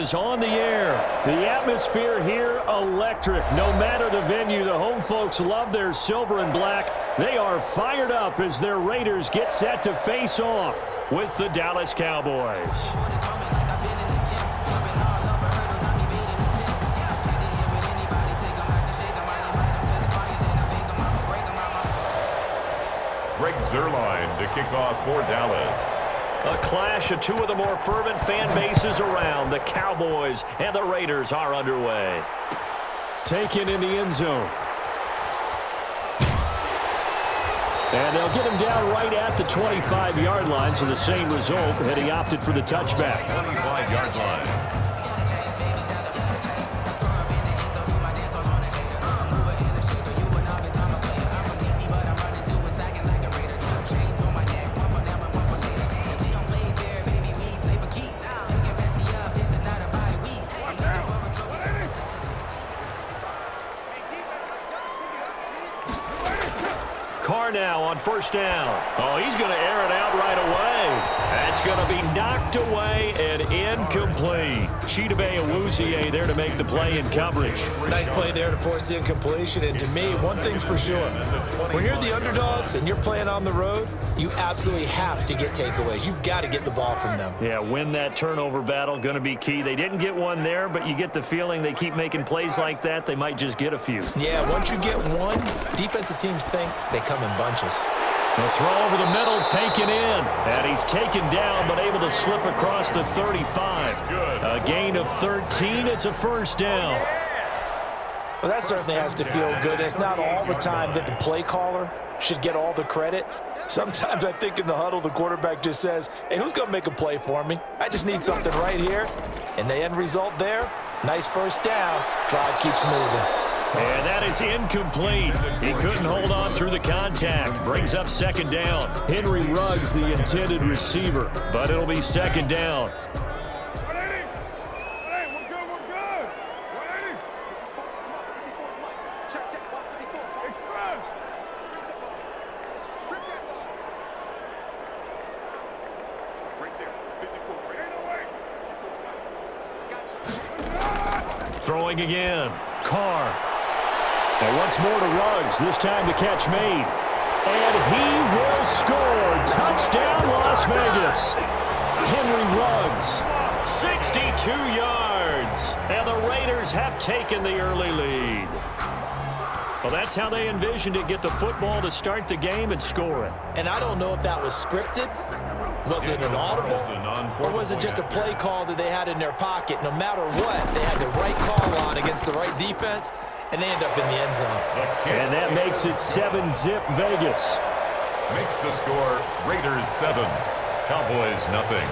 Is on the air. The atmosphere here electric. No matter the venue, the home folks love their silver and black. They are fired up as their Raiders get set to face off with the Dallas Cowboys. Greg Zuerlein to kick off for Dallas. A clash of two of the more fervent fan bases around. The Cowboys and the Raiders are underway. Taken in the end zone. And they'll get him down right at the 25-yard line, so the same result had he opted for the touchback. 25-yard line. Now on first down. Oh, he's going to air it out right away. That's going to be knocked away and incomplete. Chidobe Awuzie there to make the play in coverage. Nice play there to force the incompletion. And to me, one thing's for sure. When you're the underdogs and you're playing on the road, you absolutely have to get takeaways. You've got to get the ball from them. Yeah, win that turnover battle, going to be key. They didn't get one there, but you get the feeling they keep making plays like that, they might just get a few. Yeah, once you get one, defensive teams think they come in bunches. The throw over the middle, taken in. And he's taken down, but able to slip across the 35. A gain of 13. It's a first down. Well, that certainly has to feel good. It's not all the time that the play caller should get all the credit. Sometimes I think in the huddle, the quarterback just says, hey, who's going to make a play for me? I just need something right here. And the end result there, nice first down. Drive keeps moving. And that is incomplete. He couldn't hold on through the contact. Brings up second down. Henry Ruggs, the intended receiver, but it'll be second down. Throwing again. Carr. And once more to Ruggs. This time the catch made. And he will score. Touchdown, Las Vegas. Henry Ruggs. 62 yards. And the Raiders have taken the early lead. Well, that's how they envisioned it. Get the football to start the game and score it. And I don't know if that was scripted. Was it an audible? Or was it just a play call that they had in their pocket? No matter what, they had the right call on against the right defense, and they end up in the end zone. And that makes it 7-zip Vegas. Makes the score Raiders 7, Cowboys nothing.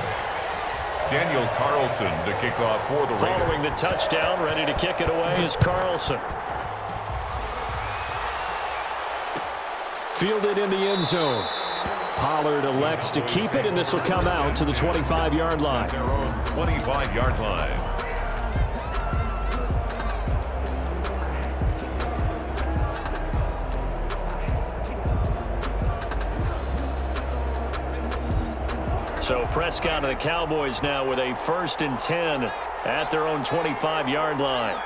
Daniel Carlson to kick off for the Raiders. Following the touchdown, ready to kick it away is Carlson. Fielded in the end zone. Pollard elects to keep it, and this will come out to the 25-yard line. Their own 25-yard line. So Prescott and the Cowboys now with a 1st and 10 at their own 25-yard line.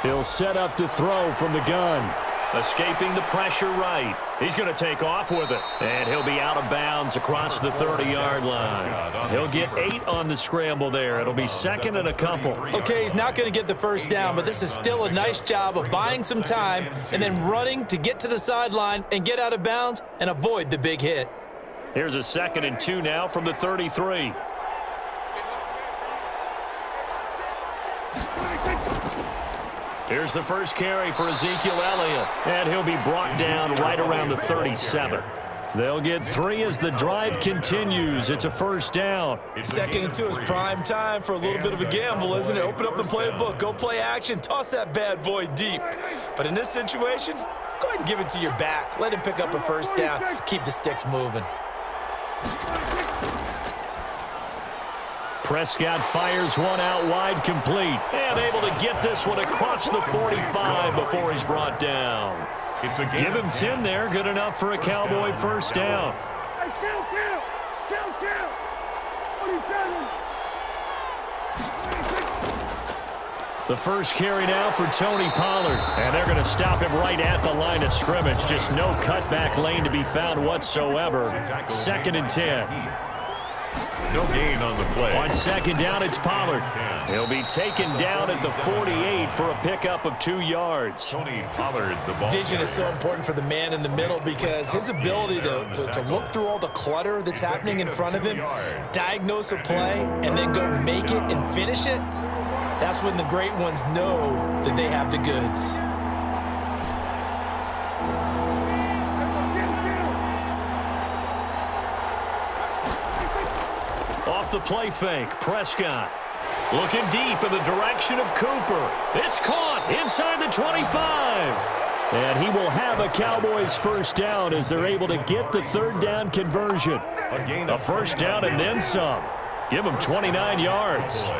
He'll set up to throw from the gun. Escaping the pressure right. He's going to take off with it. And he'll be out of bounds across the 30-yard line. He'll get 8 on the scramble there. It'll be 2nd and a couple. Okay, he's not going to get the first down, but this is still a nice job of buying some time and then running to get to the sideline and get out of bounds and avoid the big hit. Here's a 2nd and 2 now from the 33. Here's the first carry for Ezekiel Elliott, and he'll be brought down right around the 37. They'll get 3 as the drive continues. It's a first down. 2nd and 2 is prime time for a little bit of a gamble, isn't it? Open up the playbook, go play action, toss that bad boy deep. But in this situation, go ahead and give it to your back. Let him pick up a first down. Keep the sticks moving. Prescott fires one out wide, complete. And able to get this one across the 45 before he's brought down. Give him 10 there. Good enough for a Cowboy first down. The first carry now for Tony Pollard. And they're going to stop him right at the line of scrimmage. Just no cutback lane to be found whatsoever. 2nd and 10. No gain on the play. On 2nd down, it's Pollard. He'll be taken down at the 48 for a pickup of 2 yards. Tony Pollard, the ball. Vision is so important for the man in the middle because his ability to look through all the clutter that's happening in front of him, diagnose a play, and then go make it and finish it, that's when the great ones know that they have the goods. Off the play fake, Prescott looking deep in the direction of Cooper. It's caught inside the 25. And he will have a Cowboys first down as they're able to get the 3rd down conversion. A first down and then some. Give him 29 yards.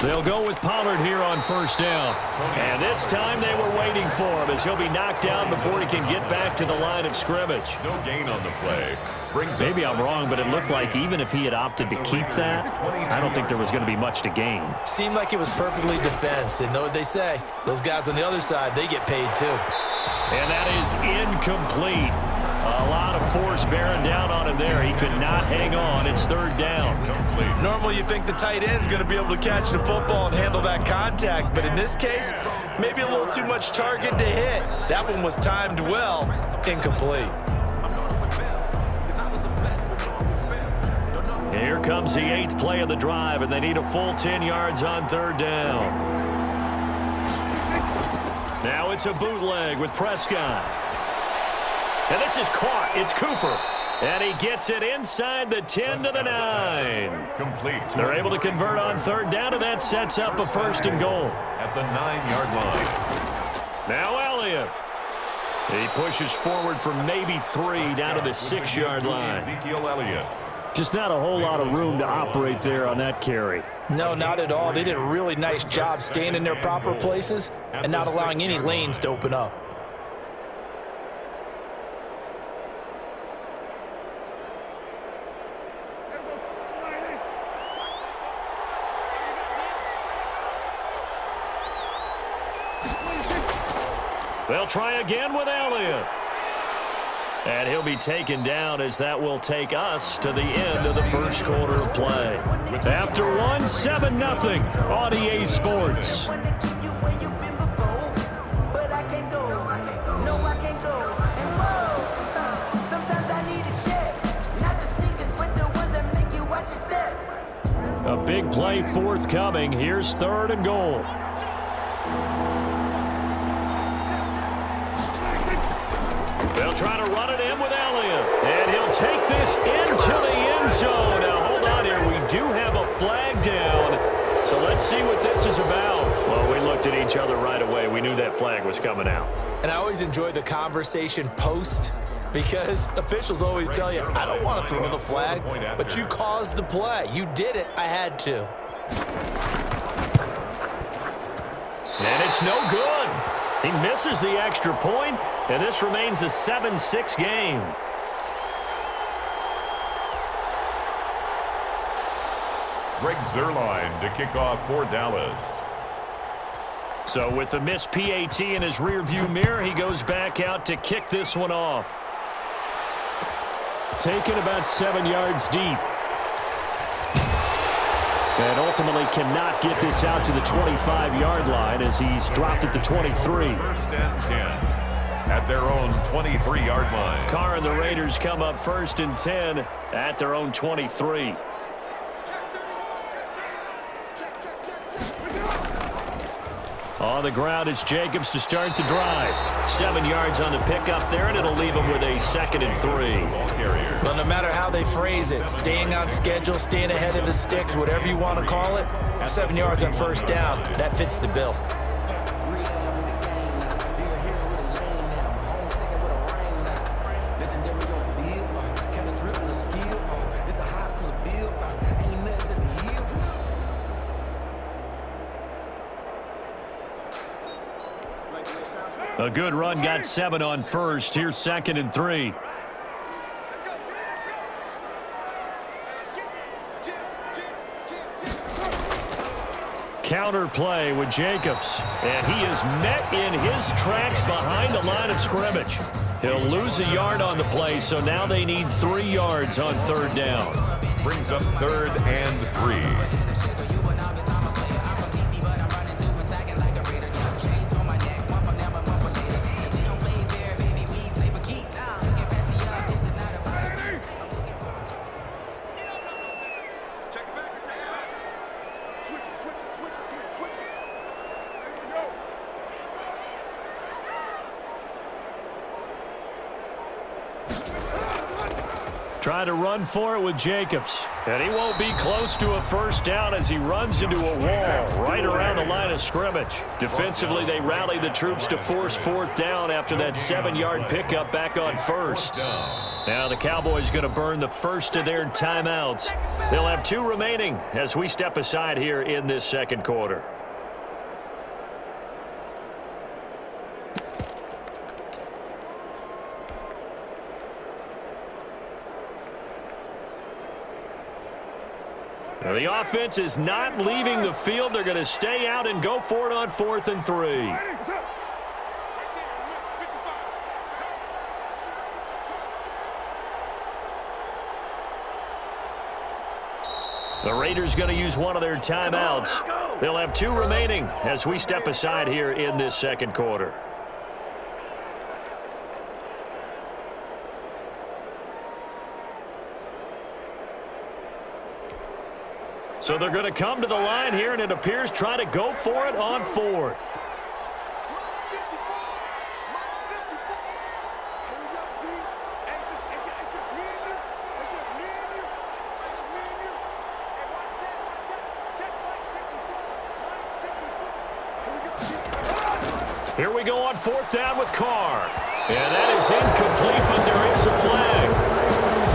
They'll go with Pollard here on first down. And this time they were waiting for him as he'll be knocked down before he can get back to the line of scrimmage. No gain on the play. Maybe I'm wrong, but it looked like even if he had opted to keep that, I don't think there was going to be much to gain. Seemed like it was perfectly defense. And know what they say? Those guys on the other side, they get paid too. And that is incomplete. A lot of force bearing down on him there. He could not hang on. It's 3rd down. Normally you think the tight end's going to be able to catch the football and handle that contact, but in this case, maybe a little too much target to hit. That one was timed well, incomplete. Here comes the 8th play of the drive, and they need a full 10 yards on 3rd down. Now it's a bootleg with Prescott. And this is caught. It's Cooper. And he gets it inside the 10 to the 9. Complete. They're able to convert on 3rd down, and that sets up a 1st and goal. At the 9-yard line. Now Elliott. He pushes forward for maybe 3 down to the 6-yard line. Ezekiel Elliott. Just not a whole lot of room to operate there on that carry. No, not at all. They did a really nice job staying in their proper places and not allowing any lanes to open up. They'll try again with Elliott. And he'll be taken down as that will take us to the end of the first quarter of play. After one, 7-0 on EA Sports. A big play forthcoming. Here's 3rd and goal. They'll try to run it in with Elliott. And he'll take this into the end zone. Now, hold on here. We do have a flag down. So let's see what this is about. Well, we looked at each other right away. We knew that flag was coming out. And I always enjoy the conversation post because officials always tell you, I don't want to throw the flag, but you caused the play. You did it. I had to. And it's no good. He misses the extra point, and this remains a 7-6 game. Greg Zuerlein to kick off for Dallas. So with the missed PAT in his rearview mirror, he goes back out to kick this one off. Taken about 7 yards deep. And ultimately cannot get this out to the 25-yard line as he's dropped at the 23. 1st and 10 at their own 23-yard line. Carr and the Raiders come up 1st and 10 at their own 23. On the ground, it's Jacobs to start the drive. 7 yards on the pickup there, and it'll leave him with a 2nd and 3. Well, no matter how they phrase it, staying on schedule, staying ahead of the sticks, whatever you want to call it, 7 yards on 1st down, that fits the bill. A good run got 7 on first. Here's 2nd and 3. Counter play with Jacobs, and he is met in his tracks behind the line of scrimmage. He'll lose a yard on the play, so now they need 3 yards on 3rd down. Brings up 3rd and 3. Try to run for it with Jacobs. And he won't be close to a 1st down as he runs into a wall right around the line of scrimmage. Defensively, they rally the troops to force 4th down after that 7-yard pickup back on 1st. Now the Cowboys going to burn the first of their timeouts. They'll have 2 remaining as we step aside here in this 2nd quarter. Now the offense is not leaving the field. They're going to stay out and go for it on 4th and 3. The Raiders going to use one of their timeouts. They'll have 2 remaining as we step aside here in this 2nd quarter. So they're going to come to the line here, and it appears try to go for it on 4th. Here we go on 4th down with Carr. And that is incomplete, but there is a flag.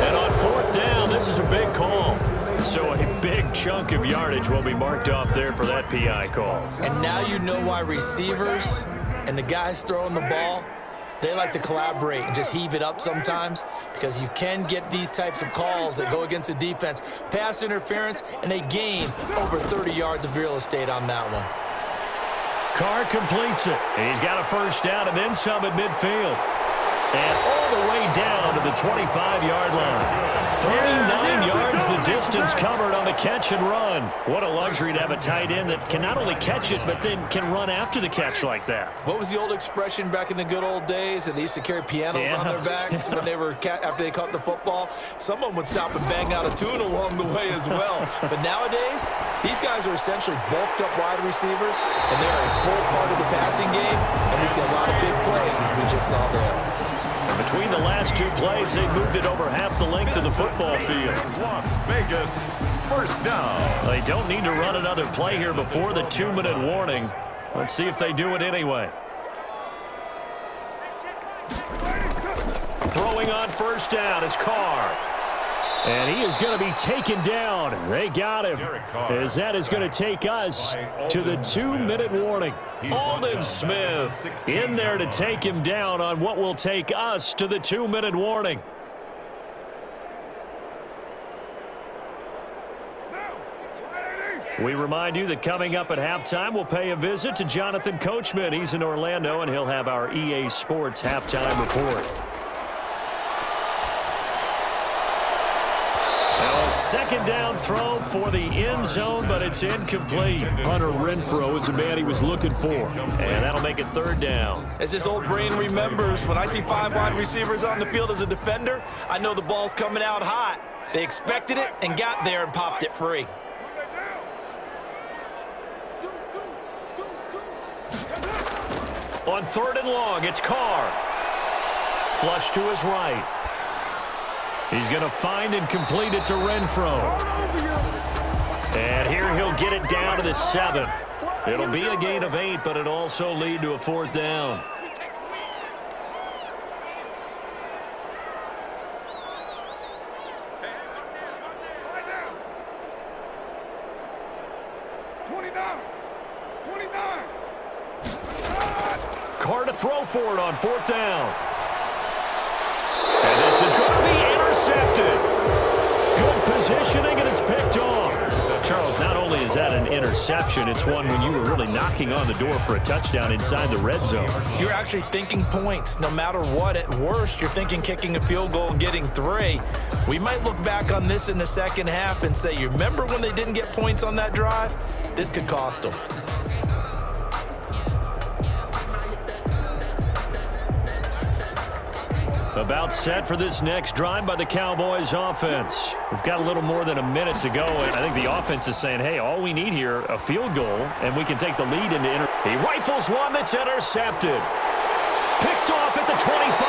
And on 4th down, this is a big call. So a big chunk of yardage will be marked off there for that PI call. And now you know why receivers and the guys throwing the ball, they like to collaborate and just heave it up sometimes, because you can get these types of calls that go against the defense. Pass interference, and they gain over 30 yards of real estate on that one. Carr completes it. And he's got a 1st down and then some at midfield. And all the way down to the 25-yard line. 39 yards the distance covered on the catch and run. What a luxury to have a tight end that can not only catch it, but then can run after the catch like that. What was the old expression back in the good old days? And they used to carry pianos on their backs when they were after they caught the football. Someone would stop and bang out a tune along the way as well. But nowadays, these guys are essentially bulked up wide receivers, and they're a full part of the passing game. And we see a lot of big plays, as we just saw there. Between the last 2 plays, they moved it over half the length of the football field. Las Vegas, 1st down. They don't need to run another play here before the 2-minute warning. Let's see if they do it anyway. Throwing on 1st down is Carr. And he is going to be taken down. They got him. As that is going to take us to the 2-minute warning. Aldon Smith in there to take him down on what will take us to the 2-minute warning. We remind you that coming up at halftime, we'll pay a visit to Jonathan Coachman. He's in Orlando, and he'll have our EA Sports halftime report. A 2nd down throw for the end zone, but it's incomplete. Hunter Renfrow is the man he was looking for, and that'll make it 3rd down. As this old brain remembers, when I see 5 wide receivers on the field as a defender, I know the ball's coming out hot. They expected it and got there and popped it free. On 3rd and long, it's Carr. Flush to his right. He's going to find and complete it to Renfrow. And here he'll get it down to the 7. It'll be a gain of 8, but it'll also lead to a 4th down. Carr to throw for it on 4th down. And this is going to be intercepted. Good positioning, and it's picked off. Charles, not only is that an interception, it's one when you were really knocking on the door for a touchdown inside the red zone. You're actually thinking points. No matter what, at worst, you're thinking kicking a field goal and getting 3. We might look back on this in the second half and say, you remember when they didn't get points on that drive? This could cost them. About set for this next drive by the Cowboys offense. We've got a little more than a minute to go, and I think the offense is saying, hey, all we need here, a field goal, and we can take the lead into He rifles one that's intercepted. Picked off at the 25.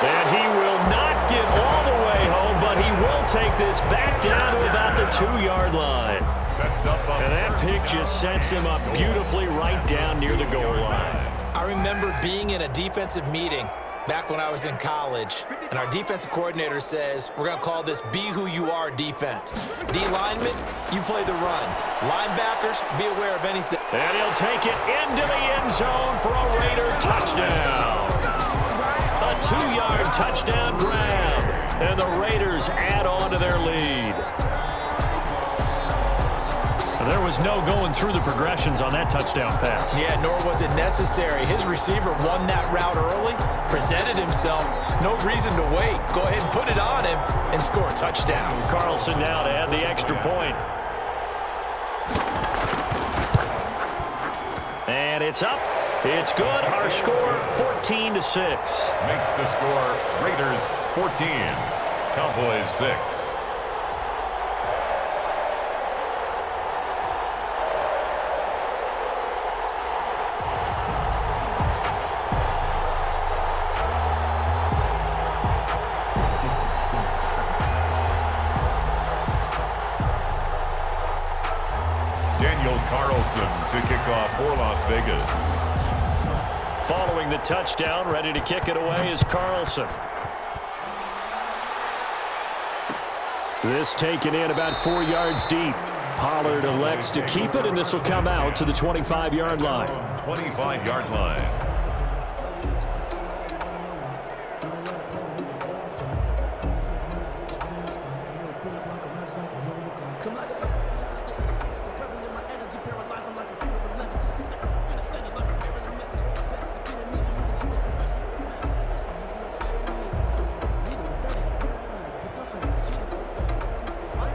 And he will not get all the way home, but he will take this back down to about the 2-yard line. And that pick just sets him up beautifully right down near the goal line. I remember being in a defensive meeting back when I was in college, and our defensive coordinator says, we're going to call this Be Who You Are defense. D-linemen, you play the run. Linebackers, be aware of anything. And he'll take it into the end zone for a Raider touchdown. A 2-yard touchdown grab, and the Raiders add on to their lead. There was no going through the progressions on that touchdown pass. Yeah, nor was it necessary. His receiver won that route early, presented himself, no reason to wait. Go ahead and put it on him and score a touchdown. Carlson now to add the extra point. And it's up. It's good. Our score, 14-6. Makes the score Raiders 14, Cowboys 6. To kick off for Las Vegas. Following the touchdown, ready to kick it away is Carlson. This taken in about 4 yards deep. Pollard elects to keep it, and this will come out to the 25-yard line. 25-yard line.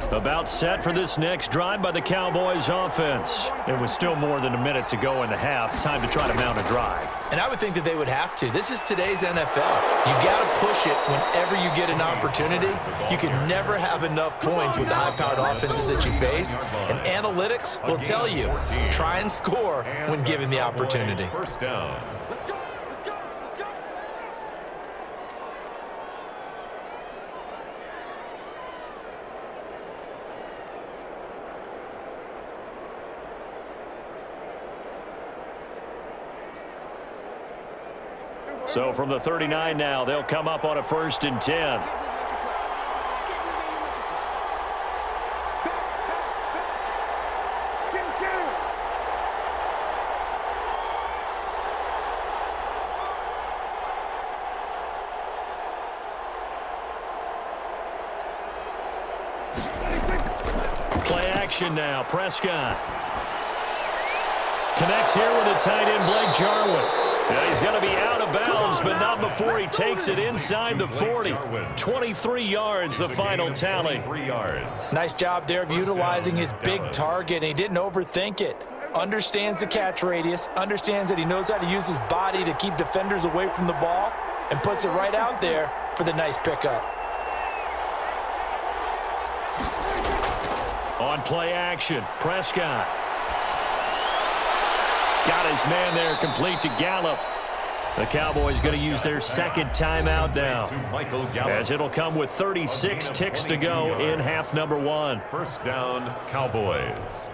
About set for this next drive by the Cowboys offense. It was still more than a minute to go in the half. Time to try to mount a drive. And I would think that they would have to. This is today's NFL. You got to push it whenever you get an opportunity. You can never have enough points with the high-powered offenses that you face. And analytics will tell you, try and score when given the opportunity. First down. So from the 39 now, they'll come up on a 1st and 10. Play action now. Prescott connects here with a tight end, Blake Jarwin. Yeah, he's going to be out of bounds, but not before he takes it inside the 40. 23 yards, the final tally. Nice job there of utilizing his big target. He didn't overthink it. Understands the catch radius, understands that he knows how to use his body to keep defenders away from the ball, and puts it right out there for the nice pickup. On play action, Prescott. Got his man there, complete to Gallup. The Cowboys going to use their second timeout now, as it'll come with 36 ticks to go in half number 1. First down, Cowboys.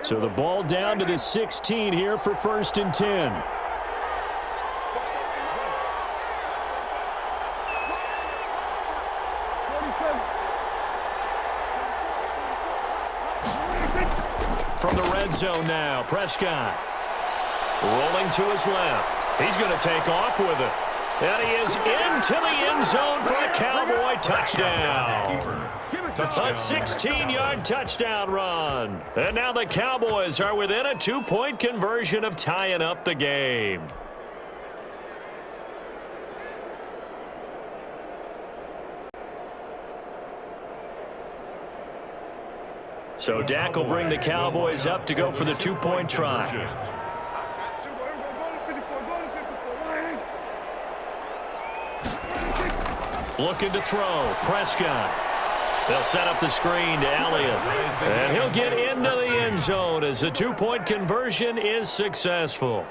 So the ball down to the 16 here for 1st and 10. zone now. Prescott rolling to his left. He's going to take off with it. And he is into the end zone for a Cowboy touchdown. A 16-yard touchdown run. And now the Cowboys are within a 2-point conversion of tying up the game. So Dak will bring the Cowboys up to go for the 2-point try. Looking to throw. Prescott. They'll set up the screen to Elliott. And he'll get into the end zone as the 2-point conversion is successful.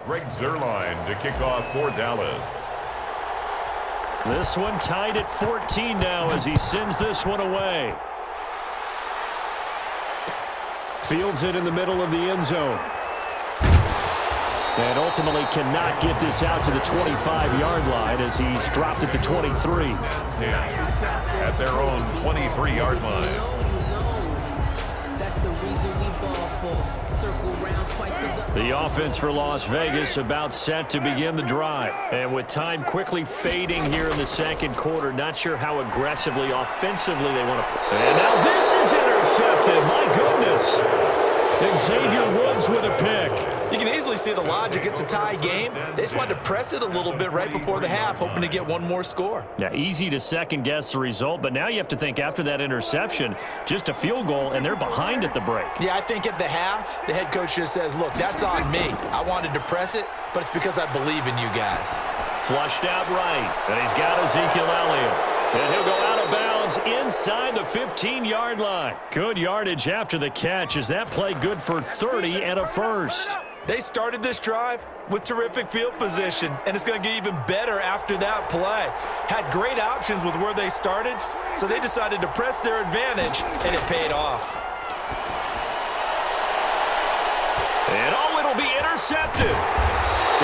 Greg Zuerlein to kick off for Dallas. This one tied at 14 now as he sends this one away. Fields it in the middle of the end zone. And ultimately cannot get this out to the 25-yard line as he's dropped it to 23. At their own 23-yard line. That's the reason we ball for. Circle round twice for the offense for Las Vegas about set to begin the drive. And with time quickly fading here in the second quarter, not sure how aggressively, offensively they want to. And now this is intercepted. My goodness. And Xavier Woods with a pick. You can easily see the logic. It's a tie game. They just wanted to press it a little bit right before the half, hoping to get one more score. Yeah, easy to second-guess the result, but now you have to think after that interception, just a field goal, and they're behind at the break. Yeah, I think at the half, the head coach just says, look, that's on me. I wanted to press it, but it's because I believe in you guys. Flushed out right, and he's got Ezekiel Elliott. And he'll go out of bounds inside the 15-yard line. Good yardage after the catch. Is that play good for 30 and a first? They started this drive with terrific field position, and it's going to get even better after that play. Had great options with where they started, so they decided to press their advantage, and it paid off. And it'll be intercepted.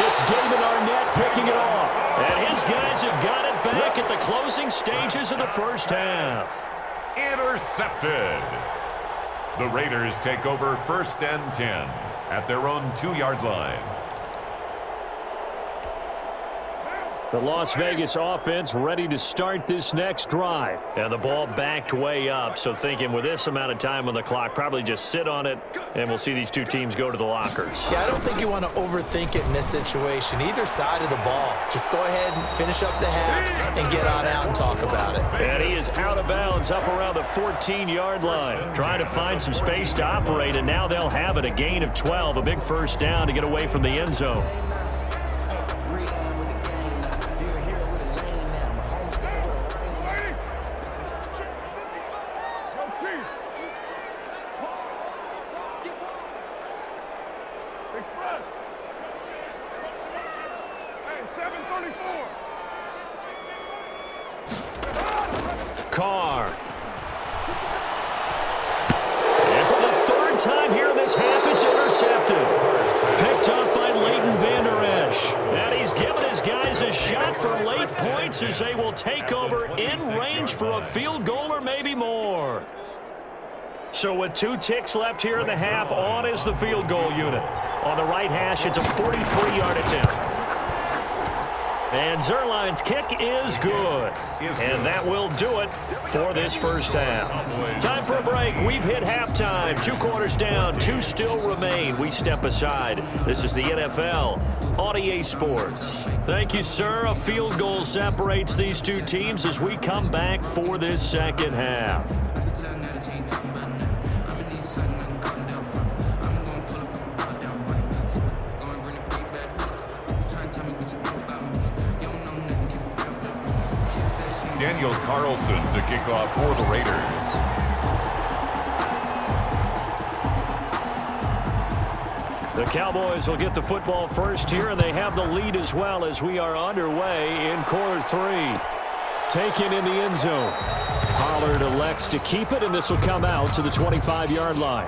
It's David Arnett picking it off. And his guys have got it back at the closing stages of the first half. Intercepted. The Raiders take over 1st and 10 at their own 2-yard line. The Las Vegas offense ready to start this next drive. And the ball backed way up, so thinking with this amount of time on the clock, probably just sit on it, and we'll see these two teams go to the lockers. Yeah, I don't think you want to overthink it in this situation. Either side of the ball. Just go ahead and finish up the half and get on out and talk about it. And he is out of bounds up around the 14-yard line. Trying to find some space to operate, and now they'll have it. A gain of 12, a big first down to get away from the end zone. As they will take over in range for a field goal or maybe more. So with 2 ticks left here in the half, on is the field goal unit. On the right hash, it's a 43-yard attempt. And Zuerlein's kick is good. And that will do it for this first half. Time for a break. We've hit halftime. 2 quarters down, 2 still remain. We step aside. This is the NFL on EA Sports. Thank you, sir. A field goal separates these two teams as we come back for this second half. Daniel Carlson to kick off for the Raiders. The Cowboys will get the football first here, and they have the lead as well as we are underway in quarter 3. Taken in the end zone. Pollard elects to keep it, and this will come out to the 25-yard line.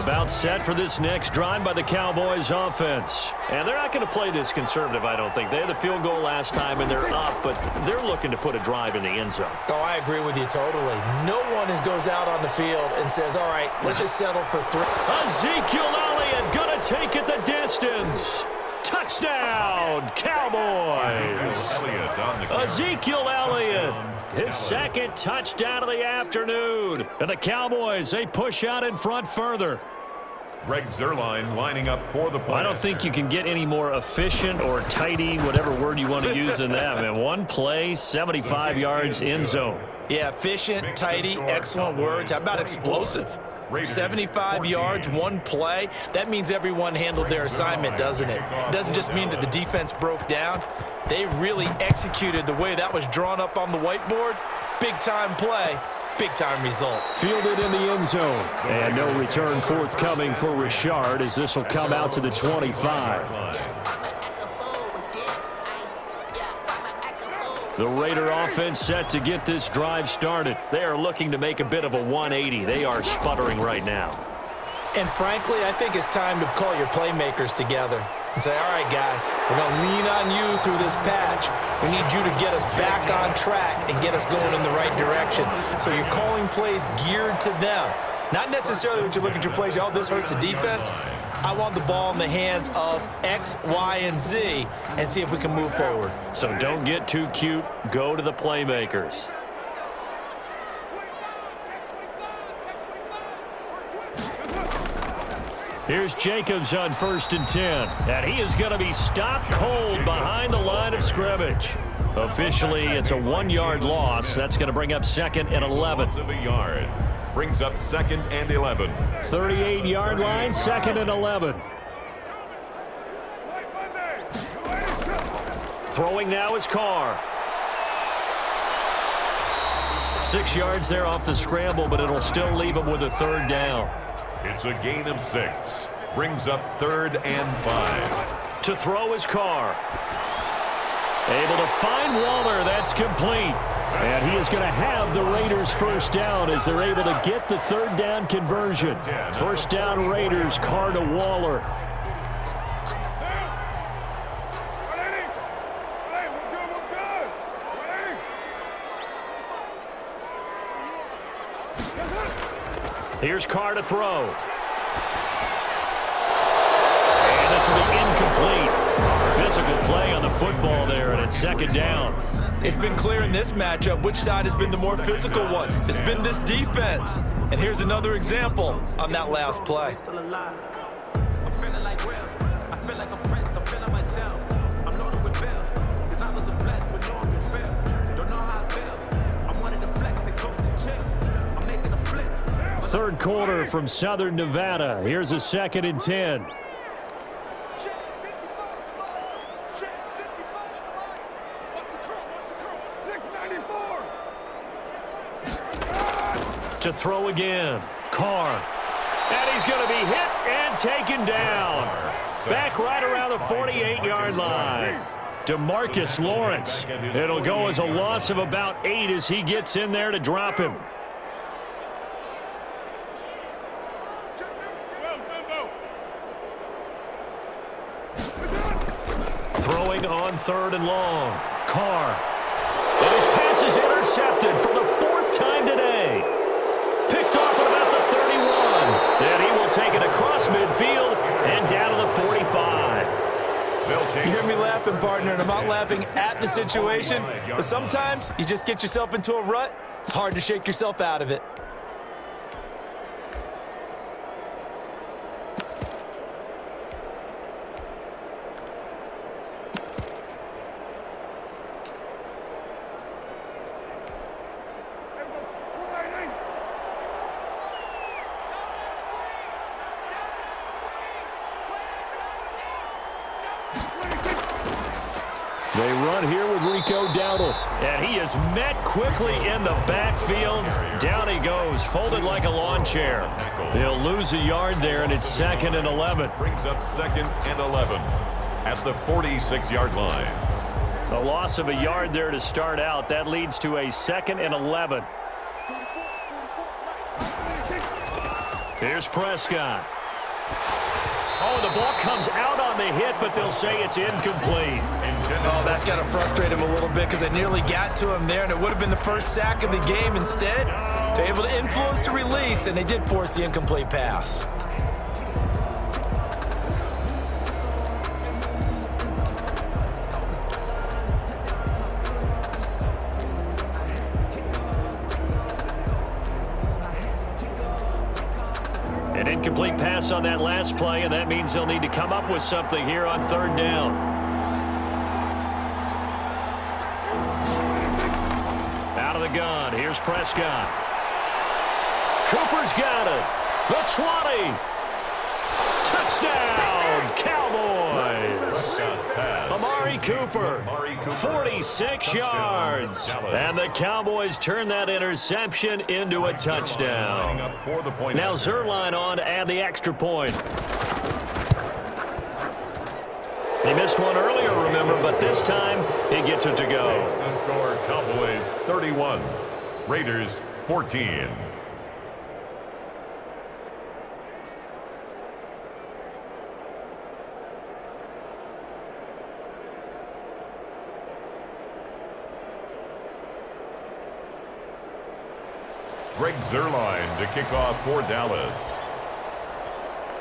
About set for this next drive by the Cowboys offense. And they're not going to play this conservative, I don't think. They had the field goal last time, and they're up, but they're looking to put a drive in the end zone. Oh, I agree with you totally. No one goes out on the field and says, all right, let's just settle for 3. Ezekiel Elliott going to take it the distance. Touchdown, Cowboys. Ezekiel Elliott, his second touchdown of the afternoon. And the Cowboys, they push out in front further. Greg Zuerlein lining up for the play. I don't think you can get any more efficient or tidy, whatever word you want to use than that, man. One play, 75 yards in zone. Yeah, efficient, tidy, excellent words. How about explosive? 75 yards, one play. That means everyone handled their assignment, doesn't it? It doesn't just mean that the defense broke down. They really executed the way that was drawn up on the whiteboard. Big-time play, big-time result. Fielded in the end zone. And no return forthcoming for Richard as this will come out to the 25. The Raider offense set to get this drive started. They are looking to make a bit of a 180. They are sputtering right now. And frankly, I think it's time to call your playmakers together and say, all right, guys, we're going to lean on you through this patch. We need you to get us back on track and get us going in the right direction. So you're calling plays geared to them. Not necessarily when you look at your plays, oh, this hurts the defense. I want the ball in the hands of X, Y, and Z and see if we can move forward. So don't get too cute. Go to the playmakers. Here's Jacobs on 1st and 10. And he is going to be stopped cold behind the line of scrimmage. Officially, it's a 1-yard loss. That's going to bring up 2nd and 11. Brings up 2nd and 11. 38-yard line, 2nd and 11. Throwing now is Carr. 6 yards there off the scramble, but it'll still leave him with a 3rd down. It's a gain of 6. Brings up 3rd and 5. To throw is Carr. Able to find Waller. That's complete. And he is going to have the Raiders' first down as they're able to get the 3rd down conversion. First down Raiders, Carr to Waller. Here's Carr to throw. And this will be incomplete. Physical play on the football there, and it's 2nd down. It's been clear in this matchup which side has been the more physical one. It's been this defense. And here's another example on that last play. I'm feeling like Will. I feel like a prince. I'm feeling myself. I'm loaded with bills. Cause I was a blessed with no one can feel. Don't know how it feels. I'm wanting to flex and coast and chill. I'm making a flip. 3rd quarter from Southern Nevada. Here's a 2nd and 10. To throw again. Carr. And he's going to be hit and taken down. Back right around the 48-yard line. DeMarcus Lawrence. It'll go as a loss of about 8 as he gets in there to drop him. Throwing on 3rd and long. Carr. And his pass is intercepted for the 4th time today. Picked off at about the 31. And he will take it across midfield and down to the 45. You hear me laughing, partner, and I'm not laughing at the situation. But sometimes you just get yourself into a rut. It's hard to shake yourself out of it. They run here with Rico Dowdle. And he is met quickly in the backfield. Down he goes, folded like a lawn chair. They'll lose a yard there, and it's 2nd and 11. Brings up 2nd and 11 at the 46-yard line. A loss of a yard there to start out. That leads to a 2nd and 11. Here's Prescott. Oh, the ball comes out on the hit, but they'll say it's incomplete. Oh, that's got to frustrate him a little bit because they nearly got to him there, and it would have been the first sack of the game. Instead, they're able to influence the release, and they did force the incomplete pass. An incomplete pass on that last play, and that means they'll need to come up with something here on third down. Out of the gun, here's Prescott. Cooper's got it. The 20. Touchdown, Cowboys. Amari Cooper, 46 yards. And the Cowboys turn that interception into a touchdown. Now Zerline on to add the extra point. He missed one earlier, remember, but this time he gets it to go. The score, Cowboys 31, Raiders 14. Greg Zuerlein to kick off for Dallas.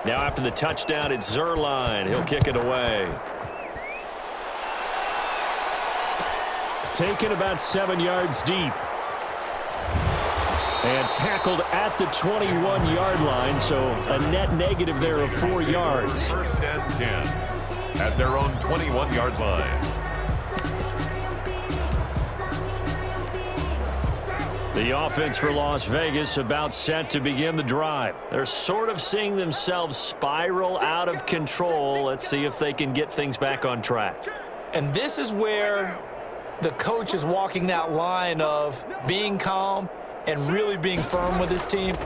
Now after the touchdown, it's Zuerlein. He'll kick it away. Taken about 7 yards deep. And tackled at the 21-yard line, so a net negative there of 4 yards. First and 10 at their own 21-yard line. The offense for Las Vegas about set to begin the drive. They're sort of seeing themselves spiral out of control. Let's see if they can get things back on track. And this is where the coach is walking that line of being calm and really being firm with his team.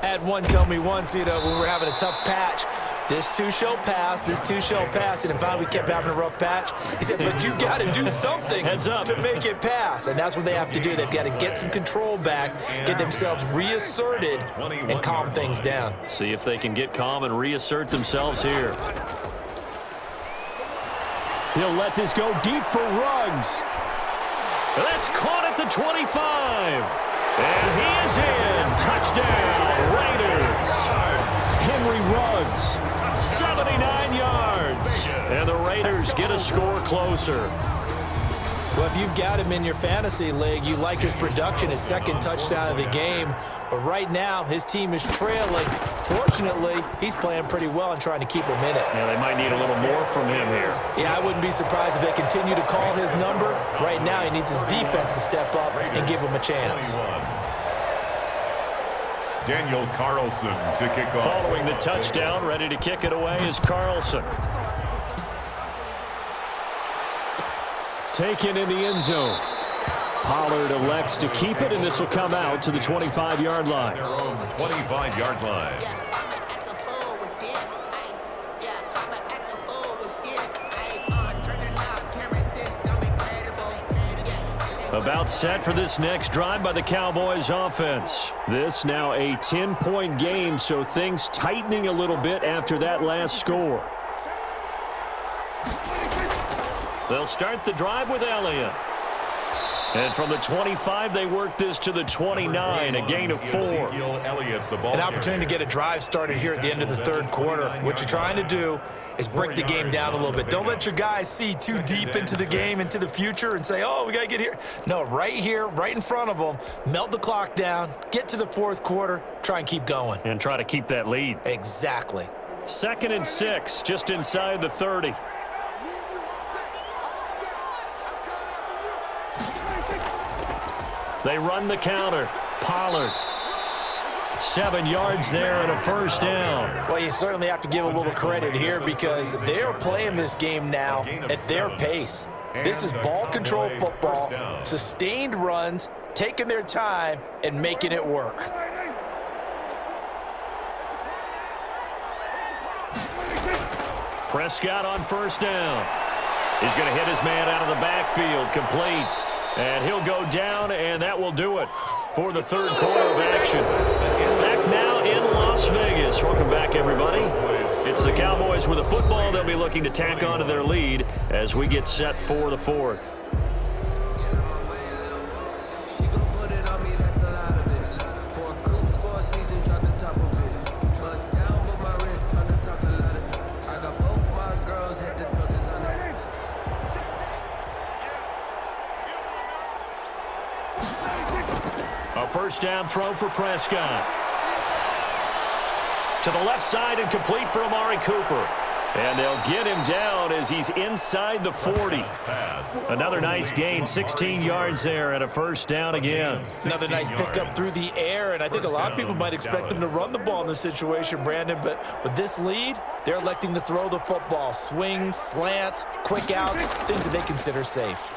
I had one tell me once, when we were having a tough patch, this too shall pass, this too shall pass. And finally we kept having a rough patch. He said, but you got to do something to make it pass. And that's what they have to do. They've got to get some control back, get themselves reasserted, and calm things down. See if they can get calm and reassert themselves here. He'll let this go deep for Ruggs. That's caught at the 25. And he is in. Touchdown, Raiders. Henry Ruggs, 79 yards. And the Raiders get a score closer. Well, if you've got him in your fantasy league, you like his production, his second touchdown of the game. But right now, his team is trailing. Fortunately, he's playing pretty well and trying to keep him in it. Yeah, they might need a little more from him here. Yeah, I wouldn't be surprised if they continue to call his number. Right now, he needs his defense to step up and give him a chance. Daniel Carlson to kick off. Following the touchdown, ready to kick it away is Carlson. Taken in the end zone. Pollard elects to keep it, and this will come out to the 25-yard line. Their own 25-yard line. About set for this next drive by the Cowboys offense. This now a 10-point game, so things tightening a little bit after that last score. They'll start the drive with Elliott. And from the 25, they work this to the 29, a gain of 4. An opportunity to get a drive started here at the end of the third quarter. What you're trying to do is break the game down a little bit. Don't let your guys see too deep into the game, into the future, and say, oh, we got to get here. No, right here, right in front of them, melt the clock down, get to the fourth quarter, try and keep going. And try to keep that lead. Exactly. 2nd and 6, just inside the 30. They run the counter. Pollard. 7 yards there and a first down. Well, you certainly have to give a little credit here because they're playing this game now at their pace. This is ball control football, sustained runs, taking their time and making it work. Prescott on first down. He's going to hit his man out of the backfield, complete. And he'll go down, and that will do it for the third quarter of action. Back now in in Las Vegas. Welcome back, everybody. It's the Cowboys with a football. They'll be looking to tack on to their lead as we get set for the fourth. A first down throw for Prescott. To the left side and complete for Amari Cooper. And they'll get him down as he's inside the 40. Another nice gain, 16 yards there and a first down again. Another nice pickup through the air, and I think a lot of people might expect them to run the ball in this situation, Brandon, but with this lead, they're electing to throw the football. Swings, slants, quick outs, things that they consider safe.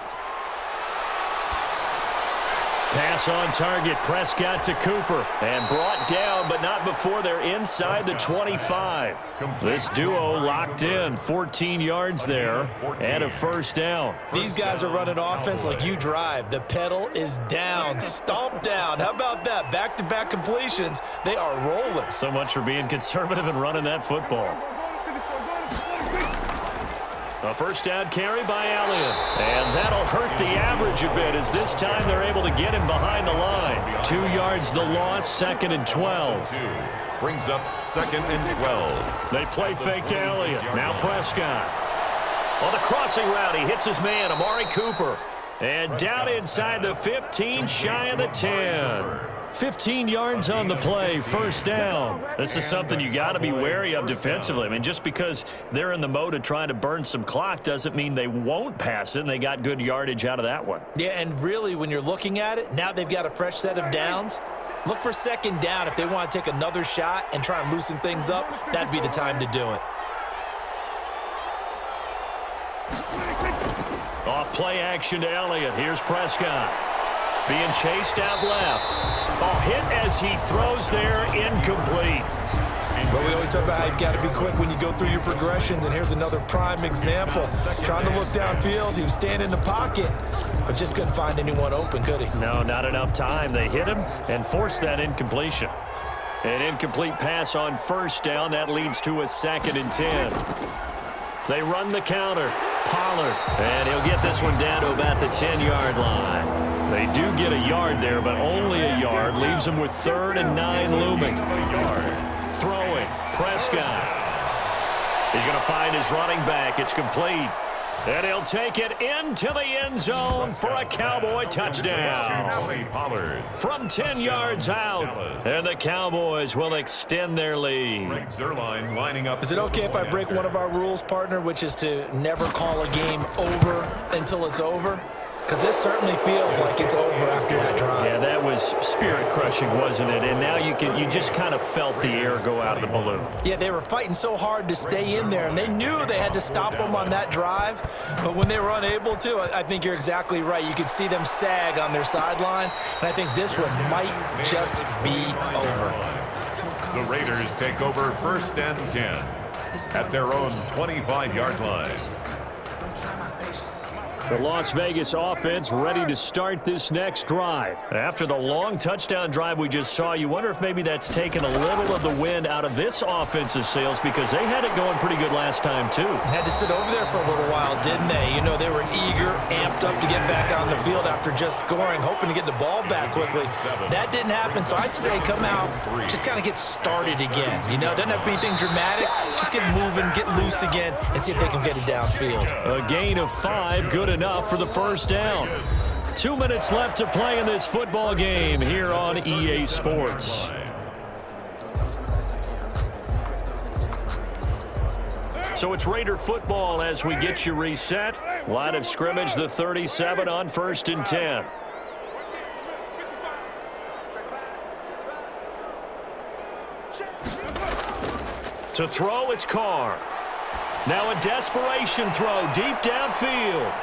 Pass on target, Prescott to Cooper, and brought down, but not before they're inside the 25. This duo locked in, 14 yards there, and a first down. These guys are running offense like you drive. The pedal is down, stomp down. How about that? Back-to-back completions. They are rolling. So much for being conservative and running that football. A first down carry by Elliott. And that'll hurt the average a bit as this time they're able to get him behind the line. 2 yards the loss, 2nd and 12. Brings up 2nd and 12. They play fake to Elliott. Now Prescott. On the crossing route, he hits his man, Amari Cooper. And down inside the 15, shy of the 10. 15 yards on the play, first down. This is something you got to be wary of defensively. I mean, just because they're in the mode of trying to burn some clock doesn't mean they won't pass it, and they got good yardage out of that one. Yeah, and really, when you're looking at it, now they've got a fresh set of downs. Look for second down. If they want to take another shot and try and loosen things up, that'd be the time to do it. Off play action to Elliott. Here's Prescott. Being chased out left. Ball hit as he throws there, incomplete. Well, we always talk about how you've got to be quick when you go through your progressions, and here's another prime example. Trying to look downfield, he was standing in the pocket, but just couldn't find anyone open, could he? No, not enough time. They hit him and forced that incompletion. An incomplete pass on first down. That leads to a 2nd and 10. They run the counter. Pollard, and he'll get this one down to about the 10-yard line. They do get a yard there, but only a yard. Leaves them with 3rd and 9 looming. Throwing, Prescott. He's going to find his running back. It's complete. And he'll take it into the end zone for a Cowboy touchdown. From 10 yards out, and the Cowboys will extend their lead. Is it okay if I break one of our rules, partner, which is to never call a game over until it's over? Because this certainly feels like it's over after that drive. Yeah, that was spirit-crushing, wasn't it? And now you just kind of felt the air go out of the balloon. Yeah, they were fighting so hard to stay in there, and they knew they had to stop them on that drive. But when they were unable to, I think you're exactly right. You could see them sag on their sideline, and I think this one might just be over. The Raiders take over 1st and 10 at their own 25-yard line. The Las Vegas offense ready to start this next drive. After the long touchdown drive we just saw, you wonder if maybe that's taken a little of the wind out of this offensive sails because they had it going pretty good last time too. Had to sit over there for a little while, didn't they? You know, they were eager, amped up to get back on the field after just scoring, hoping to get the ball back quickly. That didn't happen, so I'd say come out, just kind of get started again. You know, doesn't have to be anything dramatic. Just get moving, get loose again, and see if they can get it downfield. A gain of 5, good enough for the first down. 2 minutes left to play in this football game here on EA Sports. So it's Raider football as we get you reset. Line of scrimmage, the 37 on 1st and 10. To throw, it's Carr. Now a desperation throw deep downfield.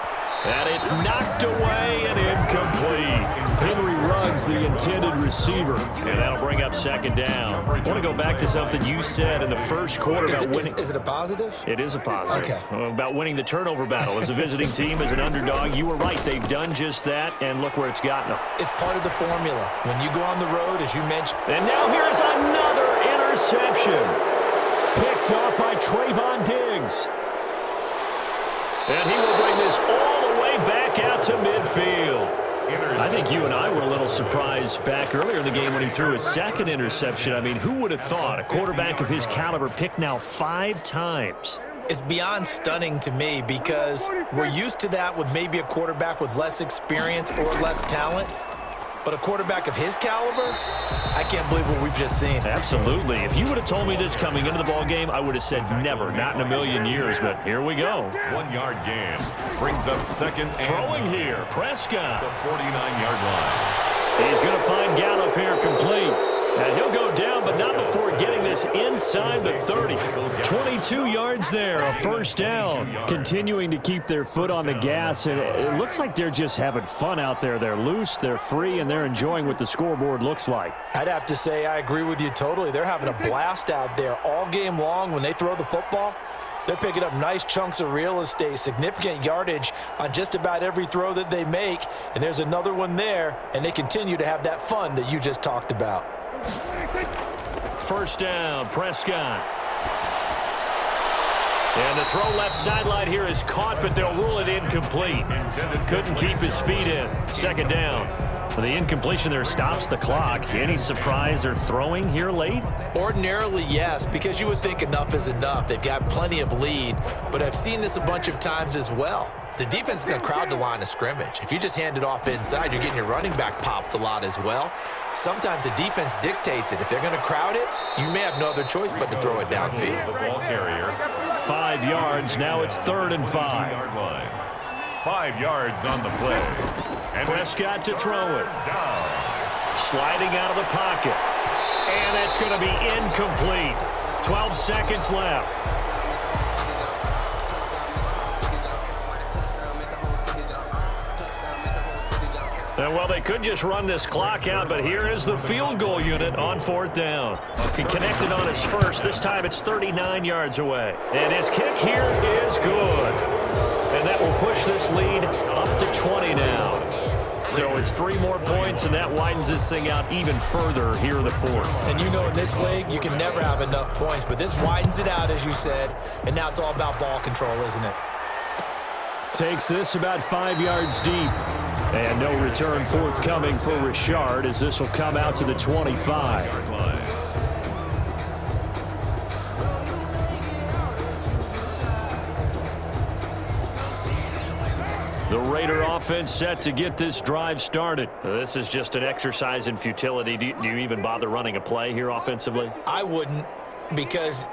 And it's knocked away and incomplete. Henry Ruggs, the intended receiver. And that'll bring up 2nd down. I want to go back to something you said in the first quarter about winning. Is it a positive? It is a positive. Okay. About winning the turnover battle. As a visiting team, as an underdog, you were right. They've done just that, and look where it's gotten them. It's part of the formula. When you go on the road, as you mentioned. And now here's another reception. Picked off by Trayvon Diggs. And he will bring this all the way back out to midfield. I think you and I were a little surprised back earlier in the game when he threw his second interception. I mean, who would have thought a quarterback of his caliber picked now 5 times? It's beyond stunning to me because we're used to that with maybe a quarterback with less experience or less talent. But a quarterback of his caliber, I can't believe what we've just seen. Absolutely. If you would have told me this coming into the ball game, I would have said never, not in a million years. But here we go. 1-yard gain. Brings up second. Throwing here, Prescott. The 49-yard line. He's going to find Gallup here complete. And he'll go down, but not before getting this inside the 30. 22 yards there, a first down. Continuing to keep their foot on the gas, and it looks like they're just having fun out there. They're loose, they're free, and they're enjoying what the scoreboard looks like. I'd have to say I agree with you totally. They're having a blast out there all game long when they throw the football. They're picking up nice chunks of real estate, significant yardage on just about every throw that they make. And there's another one there, and they continue to have that fun that you just talked about. First down, Prescott. And the throw left sideline here is caught, but they'll rule it incomplete. Couldn't keep his feet in. Second down. The incompletion there stops the clock. Any surprise they're throwing here late? Ordinarily, yes, because you would think enough is enough. They've got plenty of lead, but I've seen this a bunch of times as well. The defense is going to crowd the line of scrimmage. If you just hand it off inside, you're getting your running back popped a lot as well. Sometimes the defense dictates it. If they're going to crowd it, you may have no other choice but to throw it downfield. The ball carrier. 5 yards. Now it's 3rd and 5. 2-yard line. 5 yards on the play. And Prescott to throw it. Down. Sliding out of the pocket. And that's going to be incomplete. 12 seconds left. And well, they could just run this clock out, but here is the field goal unit on 4th down. He connected on his first. This time it's 39 yards away. And his kick here is good. And that will push this lead up to 20 now. So it's 3 more points, and that widens this thing out even further here in the 4th. And you know in this league, you can never have enough points, but this widens it out, as you said, and now it's all about ball control, isn't it? Takes this about 5 yards deep. And no return forthcoming for Richard as this will come out to the 25. The Raider offense set to get this drive started. This is just an exercise in futility. Do you even bother running a play here offensively? I wouldn't, because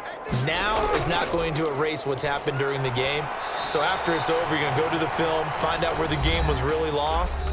now is not going to erase what's happened during the game. So after it's over, you're going to go to the film, find out where the game was really lost,